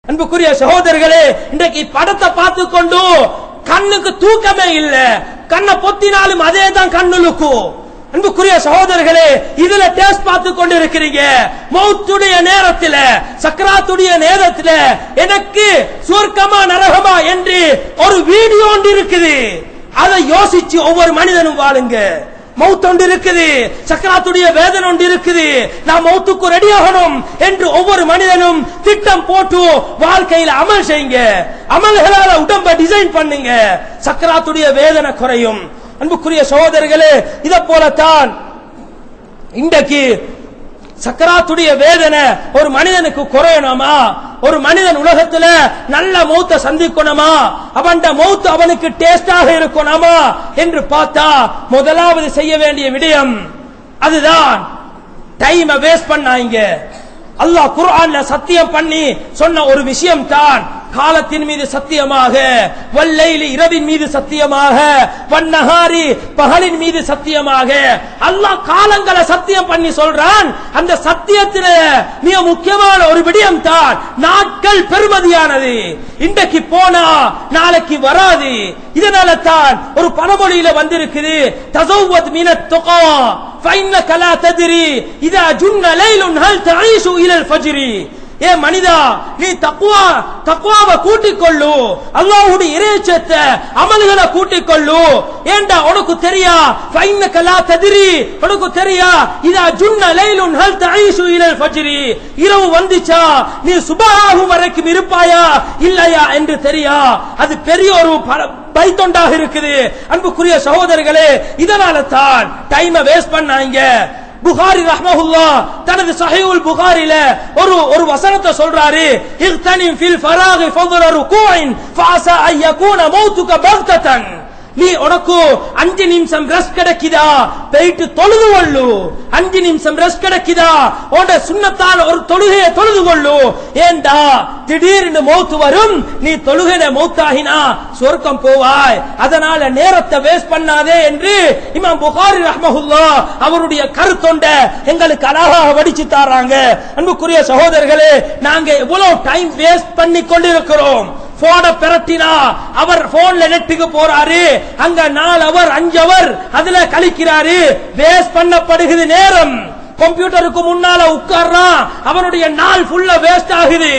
அன்புக்குரிய சகோதரர்களே, இன்றைக்கு படத்தை பார்த்து கொண்டு கண்ணுக்கு தூக்கமே இல்ல. கண்ணை பொத்தினாலும் அதே தான் கண்ணுக்கும். அன்புக்குரிய சகோதரர்களே, இதுல டேஸ்ட் பார்த்து கொண்டு இருக்கிறீங்க. மௌத்துடைய நேரத்தில், சக்கராத்துடைய நேரத்தில் எனக்கு சொர்க்கமா நரகமா என்று ஒரு வீடியோ ஒன்று இருக்குது. அதை யோசிச்சு ஒவ்வொரு மனிதனும் வாழுங்க. மௌத் ஒன்று இருக்குது, சக்கராத்துடைய வேதனை ஒன்று இருக்குது, நான் மௌத்துக்கு ரெடி ஆகணும் என்று ஒவ்வொரு மனிதனும் திட்டம் போட்டு வாழ்க்கையில் அமல் செய்யுங்க. அமல்களால உடம்ப டிசைன் பண்ணுங்க, சக்கராத்துடைய வேதனை குறையும். அன்புக்குரிய சகோதரர்களே, இத போலத்தான் இன்றைக்கு சக்கராத்துடைய வேதனை ஒரு மனிதனுக்கு குறையணுமா, ஒரு மனிதன் உலகத்துல நல்ல மௌத்த சந்திக்கணுமா, அவன் மௌத் அவனுக்கு டேஸ்டாக இருக்கணுமா என்று பார்த்தா முதலாவது செய்ய வேண்டிய விடயம் அதுதான் டைம் வேஸ்ட் பண்ணாங்க. அல்லாஹ் குர்ஆன்ல சத்தியம் பண்ணி சொன்ன ஒரு விஷயம் தான் காலத்தின் மீது சத்தியமாக, வல்லைலி இரவின் மீது சத்தியமாக, வன்னஹாரி பகலின் மீது சத்தியமாக. அல்லாஹ் காலங்களை சத்தியம் பண்ணி சொல்றான். அந்த சத்தியத்தில மிக முக்கியமான ஒரு விடயம் தான் நாட்கள் பெருமதியானது. இன்றைக்கு போனா நாளைக்கு வராது. இதனால தான் ஒரு பழமொழியில வந்திருக்குது, தஸவ்வத் மினத் துகா ஃபைன்னக லா தத்ரி இதா ஜுன்ன லைலுன் ஹல் தஈஷு இலல் ஃபஜ்ரி. ஏ மனிதா, நீ தக்வாவை கூட்டிக் கொள்ளு, அல்லாஹ்வுடைய இறைச்சத்தை அமல்களை கூட்டிக் கொள்ளு. ஏண்டா உனக்கு தெரியா, ஃபைன்னக லா தத்ரி, உனக்கு தெரியா இதா ஜுன்ன லைலுன் ஹல் தஈஷு இலல் ஃபஜ்ரி, இரவு வந்துச்சா நீ சுபஹாகும் வரைக்கும் இருப்பாயா இல்லையா என்று தெரியா. அது பெரிய ஒரு பைத்தொண்டாக இருக்குது. அன்புக்குரிய சகோதரர்களே, இதனால தான் டைமை வேஸ்ட் பண்ணாங்க. புகாரி ரஹ்மஹுல்லாஹ் தனது ஸஹீஹுல் புகாரில ஒரு வசனத்தை சொல்றாரு, இக்தனிம் ஃபில் ஃபராகி ஃபضل ருகூஇன் ஃபஅஸா அன் யகூன மௌதுக பக்ததன். நீ உனக்கு 5 நிமிஷம் ரெஸ்ட் கிடைக்குதா, போயிட்டு தொழுது கொள்ளு. 5 நிமிஷம் ரெஸ்ட் கிடைக்குதா, உன்ட சுன்னத்தான ஒரு தொழுகையை தொழுது கொள்ளு. ஏண்டா திடீர்னு மௌத்து வரும், நீ தொழுகையில மௌத்தாகினா சொர்க்கம் போவாய். அதனால நேரத்தை வேஸ்ட் பண்ணாதே என்று இமாம் புகாரி ரஹ்மஹுல்லாஹ் அவருடைய கருத்தொண்ட எங்களுக்கு அழகாக வடிச்சு தாராங்க. அன்புக்குரிய சகோதரர்களே, நாங்க எவ்வளவு டைம் வேஸ்ட் பண்ணி கொண்டிருக்கிறோம். போன பெரட்டினா அவர் போன்ல நெட்டுக்கு போறாரு, அங்க 4 அவர் 5 அவர் அதுல கழிக்கிறாரு, வேஸ்ட் பண்ணப்படுகிறது நேரம். கம்ப்யூட்டருக்கு முன்னால உட்கார்றான், அவனுடைய நாள் ஃபுல்லா வேஸ்ட் ஆகுது.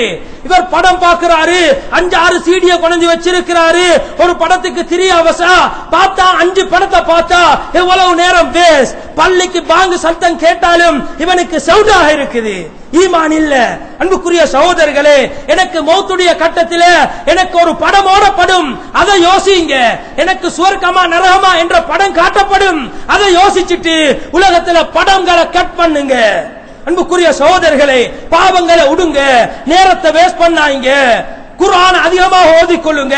இவர் படம் பார்க்கிறாரு, 5-6 சீடிய கொண்டு வச்சிருக்கிறாரு. ஒரு படத்துக்கு 3 அவசா பார்த்தா 5 படத்தை பார்த்தா எவ்வளவு நேரம் வேஸ்ட். பள்ளிக்கு பாங்கு சத்தம் கேட்டாலும் இவனுக்கு சவுடாக இருக்குது, ஈமான் இல்ல. அன்புக்குரிய சகோதரர்களே, எனக்கு மௌத்துடைய கட்டத்தில் எனக்கு ஒரு படம் ஓடப்படும், அதை யோசிங்க. எனக்கு சுவர்க்கமா நரகமா என்ற படம் காட்டப்படும், அதை யோசிச்சுட்டு உலகத்துல படங்களை கட் பண்ணுங்க. அன்புக்குரிய சகோதரர்களே, பாவங்களை உடுங்க, நேரத்தை வேஸ்ட் பண்ணாங்க. குர்ஆன் அதிகமாக ஓதிக்கொள்ளுங்க.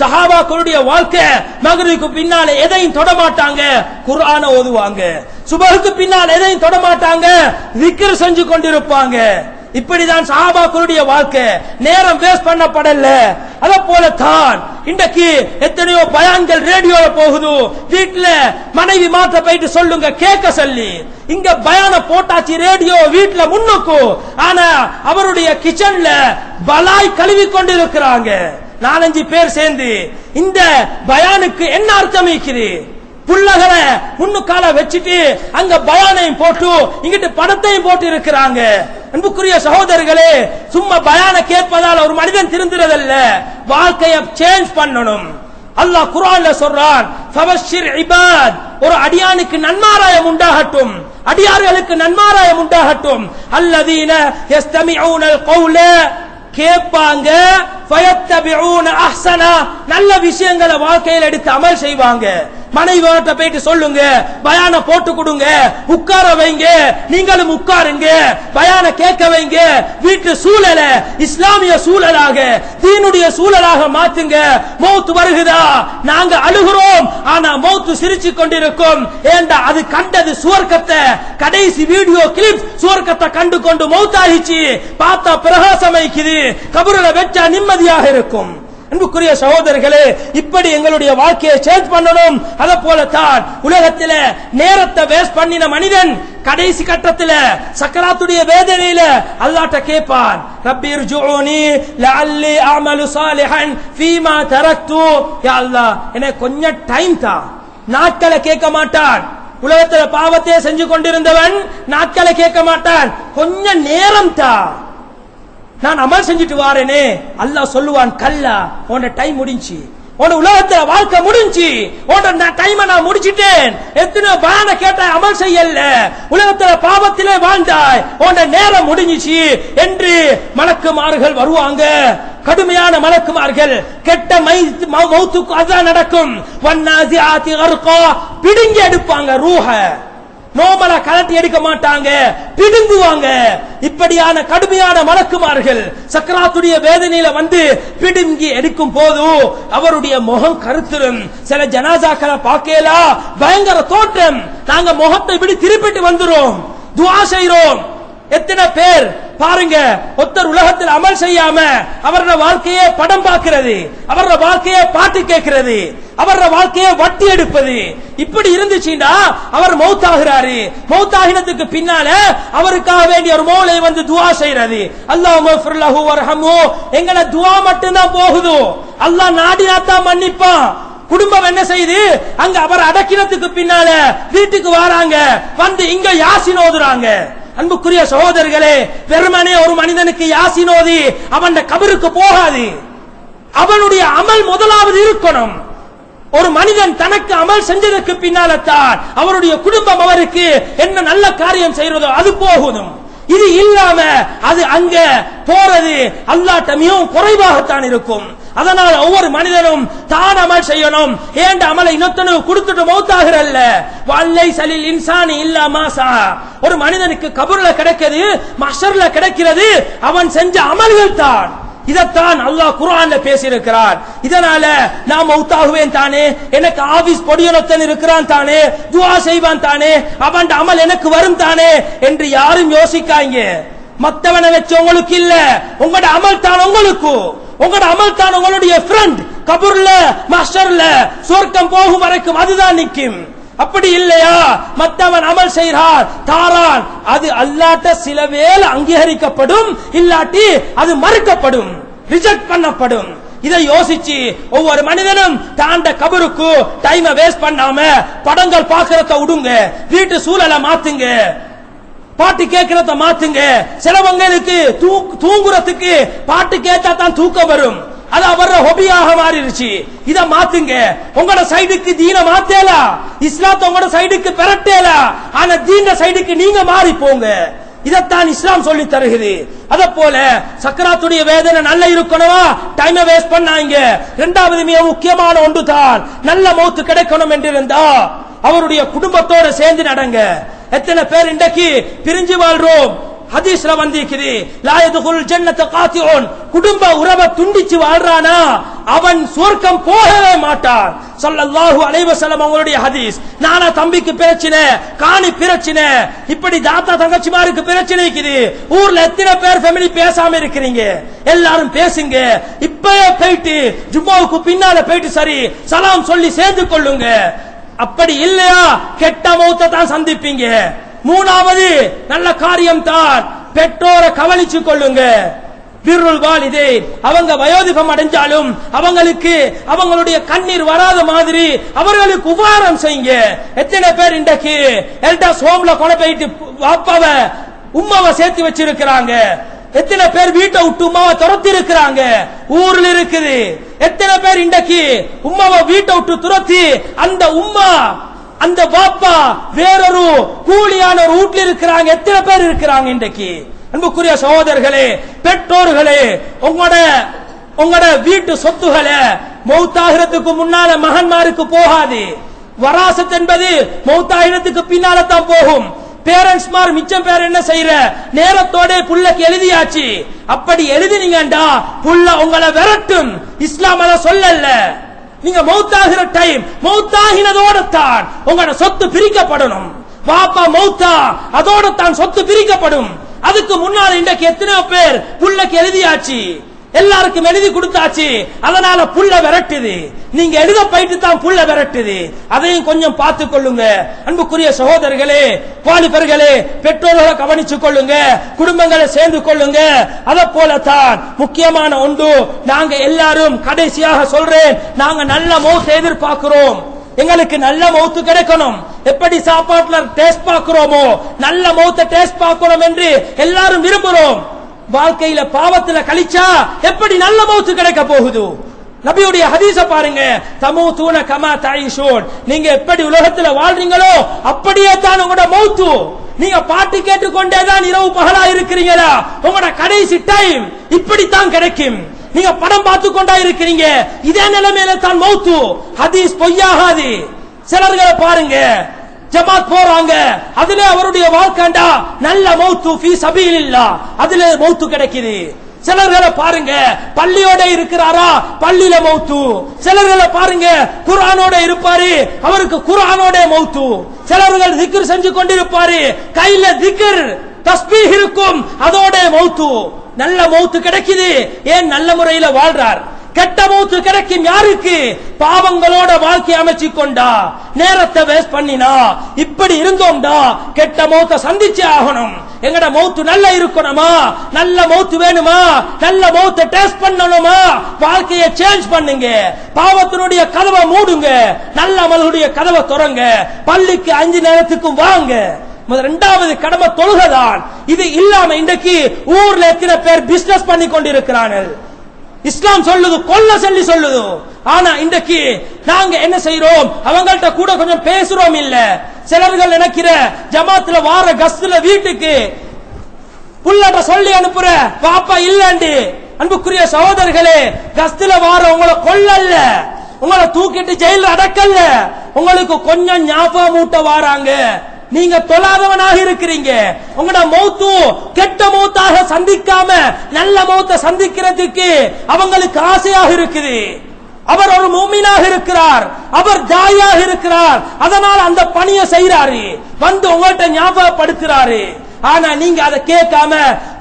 சஹாபாக்களுடைய வாழ்க்கை மக்ரிபுக்கு பின்னால எதையும் தொடமாட்டாங்க, குர்ஆனை ஓதுவாங்க. சுபஹுக்கு பின்னால் எதையும் தொடமாட்டாங்க, விக்ர் செஞ்சு கொண்டிருப்பாங்க. இப்படிதான் சஹாபாக்களுடைய வாழ்க்கை, நேரம் வேஸ்ட் பண்ணப்படல. அத போலத்தான் இன்றைக்கு எத்தனையோ பயான்கள் ரேடியோல போகுது. வீட்டுல மனைவி மாத்த போயிட்டு சொல்லுங்க கேட்க சொல்லி, இங்க பயான போட்டாச்சு ரேடியோ வீட்டுல முன்னுக்கு, ஆனா அவருடைய கிச்சன்ல பலாய் கழுவி கொண்டிருக்கிறாங்க 4-5 பேர் சேர்ந்து. இந்த பயானுக்கு என்ன அர்த்தம் இருக்குது? புள்ளகரை முன்னுக்கால வச்சுட்டு அங்க பயானையும் போட்டு இங்கிட்டு படத்தையும் போட்டு இருக்கிறாங்க. அன்புக்குரிய சகோதரர்களே, சும்மா பயான கேட்பதால் ஒரு மனிதன் திருந்துறதல்ல, வாழ்க்கையை சேஞ்ச் பண்ணணும். அல்லாஹ் குர்ஆன்ல சொல்றான், ஃபபஷிர் இபாத், ஒரு அடியானுக்கு நன்மாராயம் உண்டாகட்டும், அடியார்களுக்கு நன்மாராயம் உண்டாகட்டும். அல்லதீன யஸ்தமிஊனல் கௌல, கேட்பாங்க, ஃபயத்தபிஊன அஹ்ஸனா, நல்ல விஷயங்களை வாழ்க்கையில் எடுத்து அமல் செய்வாங்க. மனைவிட்ட போயிட்டு சொல்லுங்க, பயான போட்டு கொடுங்க, உட்கார வைங்க, நீங்களும் உட்காருங்க, பயான கேட்க வைங்க. வீட்டு சூழல இஸ்லாமிய சூழலாக, தீனுடைய சூழலாக மாத்துங்க. மௌத் வருகுதா, நாங்க அழுகிறோம், ஆனா மௌத் சிரிச்சு கொண்டிருக்கும். ஏண்டா அது கண்டது சுவர்க்கத்தை. கடைசி வீடியோ கிளிப் சுவர்க்கத்தை கண்டு கொண்டு மௌத்தாகிச்சு, பார்த்தா பிரகாசம் வைக்குது, கபருல வச்சா நிம்மதியாக இருக்கும். அன்புக்குரிய சகோதரர்களே, இப்படி எங்களுடைய வாழ்க்கையை சேஞ்ச் பண்ணணும். அத போலத்தான் உலகத்தில நேரத்தை வேஸ்ட் பண்ணின மனிதன் கடைசி கட்டத்தில் சக்கராத்துடைய வேதனையில அல்லாஹ்ட்ட கேட்பான், ரப்பி இர்ஜுஊனி லஅல்லி அஅமலு சாலிஹன் ஃபீமா தரக்து. யா அல்லாஹ், எனக்கு கொஞ்சம் டைம் தா. நாட்களை கேட்க மாட்டான். உலகத்தில் பாவத்தை செஞ்சு கொண்டிருந்தவன் நாட்களை கேட்க மாட்டான், கொஞ்சம் நேரம் தா, நான் அமல் செஞ்சுட்டு வாரேனே. அல்லாஹ் சொல்லுவான், கல்லா, உன் டைம் முடிஞ்சு, உன் உலகத்துல வாழ்க்கை முடிஞ்சு, உன் டைம் நான் முடிச்சிட்டேன். எத்தனை பயான கேட்ட அமல் செய்யல, உலகத்துல பாவத்திலே வாழ்ந்தாய், உன் நேரம் முடிஞ்சிச்சு என்று மலக்குமார்கள் வருவாங்க. கடுமையான மலக்குமார்கள். கெட்ட மௌத்துக்கு அதான் நடக்கும். வன்னாசிஆதி கர்கா, பிடுங்கி எடுப்பாங்க ரூஹ. நோமலா கலட்டி எடுக்க மாட்டாங்க, பிடுங்குவாங்க. இப்படியான கடுமையான மலக்குமார்கள் சக்கராத்துடைய வேதனையில வந்து பிடுங்கி எடுக்கும் போது அவருடைய முகம் கருத்துரும். சில ஜனாசாக்களை பார்க்கலாம், பயங்கர தோற்றம். நாங்க முகத்தை இப்படி திருப்பிட்டு வந்துரும், துஆ செய்றோம். எத்தனை பேர் பாருங்க, ஒருத்தர் உலகத்தில் அமல் செய்யாம அவரோட வாழ்க்கையை படம் பார்க்கிறது, அவரோட வாழ்க்கையை பாட்டு கேட்கிறது, அவரோட வாழ்க்கையை வட்டி எடுப்பது. இப்படி இருந்துச்சுன்னா அவர் மௌத்தாகிறாரு. மௌத்தாகினத்துக்கு பின்னால அவருக்காக வேண்டிய ஒரு மௌலை வந்து துஆ செய்யறது, அல்லாஹும்ம ஃபிர் லஹு வர்ஹம்ஹு. எங்கட துஆ மட்டும்தான் போகுது, அல்லாஹ் நாடினாத்தான் மன்னிப்பான். குடும்பம் என்ன செய்து, அங்க அவர் அடக்கினத்துக்கு பின்னால வீட்டுக்கு வராங்க, வந்து இங்க யாசின் ஓதுறாங்க. அன்புக்குரிய சகோதரர்களே, வெறுமனே ஒரு மனிதனுக்கு யாசின் ஓதி அவன் கபருக்கு போகாது. அவனுடைய அமல் முதலாவது இருக்கணும். ஒரு மனிதன் தனக்கு அமல் செஞ்சதற்கு பின்னால தான் அவருடைய குடும்பம் அவருக்கு என்ன நல்ல காரியம் செய்யறதோ அது போகணும். இது இல்லாம அது அங்க போறது அல்லாஹ்ட்ட மிகவும் குறைவாகத்தான் இருக்கும். அதனால ஒவ்வொரு மனிதனும் தான் அமல் செய்யணும். ஏண்ட அமலை இன்னொருத்தனுக்கு கொடுத்துட்டு மௌத்தாகிறல்ல. வல்லை சலில் இன்சானி இல்லா மாசா. ஒரு மனிதனுக்கு கபர்ல கிடைக்கிறது, மஹ்ஷர்ல கிடைக்கிறது அவன் செஞ்ச அமல்கள் தான். இதத்தான் அல்லாஹ் குர்ஆன்ல பேசியிருக்கிறார். இதனால நான் மௌத்தாகுவேன் தானே, எனக்கு ஆபீஸ் பொடியனொத்தன் இருக்கிறான் தானே, துஆ செய்வான் தானே, அவன் அமல் எனக்கு வரும் தானே என்று யாரும் யோசிக்காங்க. மத்தவனை வச்சு உங்களுக்கு இல்ல, உங்களோட அமல் தான் உங்களுக்கு, உங்களோட அமல் தான் உங்களுடைய ஃப்ரெண்ட். கபர்ல மஹ்ஷர்ல சொர்க்கம் போகும் வரைக்கும் அதுதான் நிக்கும். அப்படி இல்லையா, மத்தவன் அமல் செய்கிறான் தாரான், அது அல்லாஹ்ட்ட சில வேளை அங்கீகரிக்கப்படும், இல்லாட்டி அது மறுக்கப்படும், ரிஜெக்ட் பண்ணப்படும். இதை யோசிச்சு ஒவ்வொரு மனிதனும் தாண்ட கபருக்கு டைம் வேஸ்ட் பண்ணாம படங்கள் பார்க்கறத விடுங்க, வீட்டு சூழலை மாத்துங்க, பாட்டு கேட்கறத மாத்துங்க. சிலவங்களுக்கு தூங்குறதுக்கு பாட்டு கேட்டா தான் தூக்கம் வரும், அது அவர ஹொபியாக மாறிடுச்சு. இத மாத்துங்க. உங்களோட சைடுக்கு தீன மாத்தேலா, இஸ்லாத்தை உங்களோட சைடுக்கு பெறட்டேலா, ஆனா தீன சைடுக்கு நீங்க மாறி போங்க. இதத்தான் இஸ்லாம் சொல்லி தருகிறது. அத போல சக்கராத்துடைய வேதனை நல்ல இருக்கணுமா, டைம் வேஸ்ட் பண்ணாங்க. இரண்டாவது மிக முக்கியமான ஒன்று தான் நல்ல மௌத்து கிடைக்கணும் என்றிருந்தா அவருடைய குடும்பத்தோடு சேர்ந்து நடங்க. எத்தனை பேர் இன்றைக்கு பிரிஞ்சு வாழ்றோம். ஹதீஸ்ல வந்திருக்குது, லா யதுகுல் ஜன்னத காத்திஉன். குடும்ப உறவை துண்டிச்சு வாழ்றானா அவன் சொர்க்கம் போகவே மாட்டான். ஸல்லல்லாஹு அலைஹி வஸல்லம் அவங்களுடைய ஹதீஸ். நானா தம்பிக்கு பிரச்சனை, காணி பிரச்சனை, இப்படி தாத்தா தங்கச்சிமாருக்கு பிரச்சனை இருக்குது. ஊர்ல எத்தனை பேர் ஃபேமிலி பேசாம இருக்கிறீங்க, எல்லாரும் பேசுங்க. இப்பவே போயிட்டு ஜும்மாவுக்கு பின்னால போயிட்டு சரி சலாம் சொல்லி சேர்ந்து கொள்ளுங்க. அப்படி இல்லையா கெட்ட மௌத்தை தான் சந்திப்பீங்க. மூணாவது நல்ல காரியம் தான், பெற்றோரை கவனிச்சு கொள்ளுங்க. பிர்ருல் வாலிதைன், அவங்க வயோதிபம் அடைஞ்சாலும் அவங்களுக்கு அவங்களுடைய கண்ணீர் வராத மாதிரி அவர்களுக்கு உபகாரம் செய்யுங்க. எத்தனை பேர் இன்றைக்கு எல்டர்ஸ் ஹோம்ல கொண்டு போயிட்டு அப்பாவை உம்மாவை சேர்த்து வச்சிருக்கிறாங்க. எத்தனை பேர் வீட்டை விட்டு உமாவை துரத்தி இருக்கிறாங்க, ஊர்ல இருக்குது. எத்தனை பேர் இன்றைக்கு உமாவை வீட்டை விட்டு துரத்தி அந்த உம்மா அந்த பாப்பா வேறொரு கூலியான ஒரு வீட்டில் இருக்கிறாங்க. எத்தனை பேர் இருக்கிறாங்க இன்றைக்கு. அன்புக்குரிய சகோதரர்களே, பெற்றோர்களே, உங்களோட வீட்டு சொத்துக்களை மௌத்தாகிறதுக்கு முன்னால மகன்மாருக்கு போகாது. வராசத் என்பது மௌத்தாகிறதுக்கு பின்னால தான் போகும். பேரண்ட்ஸ் மார் மிச்சம் பேர் என்ன செய்யற, நேரத்தோட புள்ளக்கு எழுதியாச்சு. அப்படி எழுதினீங்கடா புள்ள உங்களை விரட்டும். இஸ்லாம் அத சொல்லல. நீங்க மௌத்தாகிற டைம் மௌத்தாகினதோட தான் உங்களோட சொத்து பிரிக்கப்படணும். பாப்பா மௌத்தா அதோட தான் சொத்து பிரிக்கப்படும். அதுக்கு முன்னால இன்றைக்கு எத்தனையோ பேர் புள்ளக்கு எழுதியாச்சு. எல்லாருக்கும் எழுதி கொடுத்தாச்சு, அதனால புள்ள விரட்டுது. நீங்க எழுத போயிட்டு தான் புள்ள விரட்டுது. அதையும் கொஞ்சம் பார்த்துக் கொள்ளுங்க. அன்புக்குரிய சகோதரர்களே, வாலிபர்களே, பெற்றோர்களை கவனிச்சுக் கொள்ளுங்க, குடும்பங்களை சேர்ந்து கொள்ளுங்க. அத போலத்தான் முக்கியமான ஒன்று, நாங்க எல்லாரும் கடைசியாக சொல்றேன், நாங்க நல்ல மௌத்தை எதிர்பார்க்கிறோம். எங்களுக்கு நல்ல மௌத்து கிடைக்கணும். எப்படி சாப்பாட்டுல டேஸ்ட் பார்க்கிறோமோ நல்ல மௌத்தை டேஸ்ட் பார்க்கிறோம் என்று எல்லாரும் விரும்புகிறோம். வாழ்க்கையில பாவத்துல கழிச்சா எப்படி நல்ல மௌத்து கிடைக்க போகுது? நபியுடைய ஹதீஸ பாருங்க, தமூதுன கமா தாயிஷூன். நீங்க எப்படி உலகத்துல வாழ்றீங்களோ அப்படியே தான் உங்களோட மௌத்து. நீங்க பாட்டு கேட்டுக்கொண்டே தான் இரவு பகலா இருக்கிறீங்களா, உங்களோட கடைசி டைம் இப்படித்தான் கிடைக்கும். நீங்க படம் பார்த்து கொண்டா இருக்கிறீங்க, இதே நிலைமையில தான் மௌத்து. ஹதீஸ் பொய்யாகாது. சிலர்களை பாருங்க, ஜமாத் போறாங்க, அதுல அவருடைய வாழ்க்கைண்டா நல்ல மௌத்து ஃபீ சபீலில்லாஹ், அதுல மௌத்து கிடைக்குது. சிலர்களை பாருங்க, பள்ளியோட இருக்கிறாரா, பள்ளியில மௌத்து. சிலர்களை பாருங்க, குர்ஆனோட இருப்பாரு, அவருக்கு குர்ஆனோட மௌத்து. சிலர்கள் திக்ர் செஞ்சு கொண்டிருப்பாரு, கையில திக்ர் தஸ்பீஹ் இருக்கும், அதோட மௌத்து. நல்ல மௌத்து கிடைக்குது, ஏன் நல்ல முறையில வாழ்றார். கெட்ட மௌத்து கிடைக்கும் யாருக்கு? பாவங்களோட வாழ்க்கை அமைச்சு கொண்டா, நேரத்தை வேஸ்ட் பண்ணினா, இப்படி இருந்தோம்டா கெட்ட மௌத்தை சந்திச்சே ஆகணும். எங்கட மௌத்து நல்ல இருக்கணுமா, நல்ல மௌத்து வேணுமா, நல்ல மௌத்தை டேஸ்ட் பண்ணணுமா, வாழ்க்கையை சேஞ்ச் பண்ணுங்க. பாவத்தினுடைய கதவை மூடுங்க, நல்ல அமலுடைய கதவை திறங்க. பள்ளிக்கு 5 நேரத்துக்கும் வாங்க. இரண்டாவது கடமை தொழுகைதான். இது இல்லாம இன்றைக்கு ஊர்ல எத்தனை பேர் பிசினஸ் பண்ணி கொண்டிருக்கிறார்கள். இஸ்லாம் சொல்லுது கொல்ல சொல்லி சொல்லுது. ஆனா இன்றைக்கு நாங்க என்ன செய்யறோம், அவங்கள்ட்ட கூட கொஞ்சம் பேசுறோம் இல்ல. சிலர்கள் நினைக்கிற ஜமாத்துல வார கஸ்துல வீட்டுக்கு புள்ளட்ட சொல்லி அனுப்புற பாப்பா இல்லண்டு. அன்புக்குரிய சகோதரர்களே, கஸ்துல வார உங்களை கொல்லல்ல, உங்களை தூக்கிட்டு ஜெயில அடக்கல்ல, உங்களுக்கு கொஞ்சம் ஞாபகம் மூட்ட வாராங்க. நீங்க தொழாதவனாக இருக்கிறீங்க. உங்களோட மௌத்து கெட்ட மௌத்தாக சந்திக்காம நல்ல மௌத்தை சந்திக்கிறதுக்கு அவங்களுக்கு ஆசையாக இருக்குது. அவர் ஒரு மூமினாக இருக்கிறார், அவர் தாயாக இருக்கிறார், அதனால் அந்த பணியை செய்யறாரு, வந்து உங்கள்கிட்ட ஞாபகப்படுத்துறாரு. ஆனா நீங்க அதை கேட்காம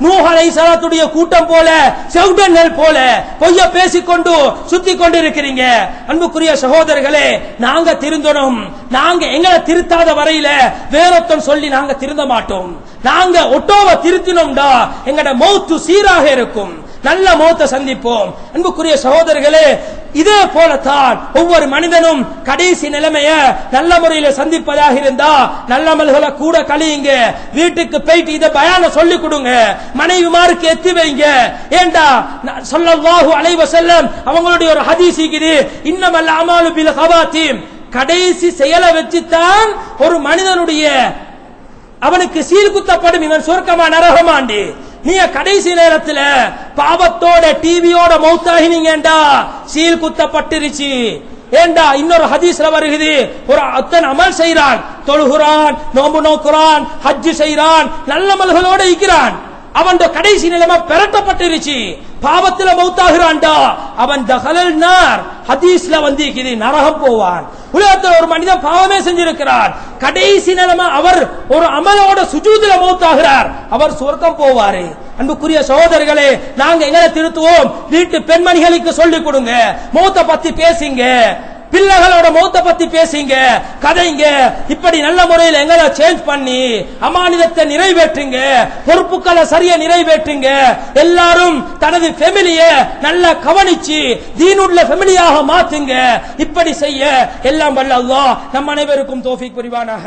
நூஹ் அலைஹிஸ்ஸலாத்துடைய கூட்டம் போல செவுடன்கள் போல பொய்ய பேசிக்கொண்டு சுத்தி கொண்டிருக்கிறீங்க. அன்புக்குரிய சகோதரர்களே, நாங்க திருந்தணும். நாங்க எங்களை திருத்தாத வரையில வேறொத்தம் சொல்லி நாங்க திருந்த மாட்டோம். நாங்க ஒட்டோவை திருத்தினோம்டா எங்கட மௌத்து சீராக இருக்கும், நல்ல மௌத்தை சந்திப்போம். அன்புக்குரிய சகோதரர்களே, இதே போலத்தான் ஒவ்வொரு மனிதனும் கடைசி நிலைமைய நல்ல முறையில சந்திப்பதாக இருந்தா நல்ல அமல்களை கூட கழியுங்க. வீட்டுக்கு போயிட்டு இதை பயான சொல்லி கொடுங்க, மனைவிமாருக்கு எத்தி வைங்க. ஏண்டா ஸல்லல்லாஹு அலைஹி வஸல்லம் அவங்களுடைய ஒரு ஹதீஸ் இருக்குது, இன்னமல் அமாலு பில் கவாத்தீம். கடைசி செயலை வச்சுத்தான் ஒரு மனிதனுடைய அவனுக்கு சீல் குத்தப்படும், இவன் சொர்க்கமா நரகமாண்டி. நீங்க கடைசி நேரத்துல பாவத்தோட டிவியோட மௌத்தாகினீங்கடா சீல் குத்தப்பட்டிருச்சு. ஏண்டா இன்னொரு ஹதீஸ்ல வருகிறது, ஒரு அத்தன் அமல் செய்யறான், தொழுகிறான், நோம்பு நோக்குறான், ஹஜ் செய்யறான், நல்ல அமல்களோட இருக்கிறான், அவன் கடைசி நிலைமை பெரட்டப்பட்டிருச்சு, பாவத்துல மௌத்தாகிறான்டா, அவன் தஹலல் நார் ஹதீஸ்ல வந்திருக்குது, நரகம் போவான். உலகத்தில் ஒரு மனிதன் பாவமே செஞ்சிருக்கிறார், கடைசி நிலைமை அவர் ஒரு அமலோட சுஜூதுல மௌத்தாகிறார், அவர் சொர்க்கம் போவாரு. அன்புக்குரிய சகோதரர்களே, நாங்க எங்களை திருத்துவோம். வீட்டு பெண்மணிகளுக்கு சொல்லிக் கொடுங்க, மௌத்தை பத்தி பேசுங்க, பிள்ளைகளோட மௌத்தை பத்தி பேசுங்க, கதைங்க. இப்படி நல்ல முறையில் எங்களை சேஞ்ச் பண்ணி அமானிதத்தை நிறைவேற்றுங்க, பொறுப்புகளை சரியா நிறைவேற்றுங்க. எல்லாரும் தனது ஃபேமிலிய நல்லா கவனிச்சு தீனுள்ள ஃபேமிலியாக மாத்துங்க. இப்படி செய்ய எல்லாம் வல்ல அல்லாஹ் நம் அனைவருக்கும் தௌஃபீக் புரிவானாக.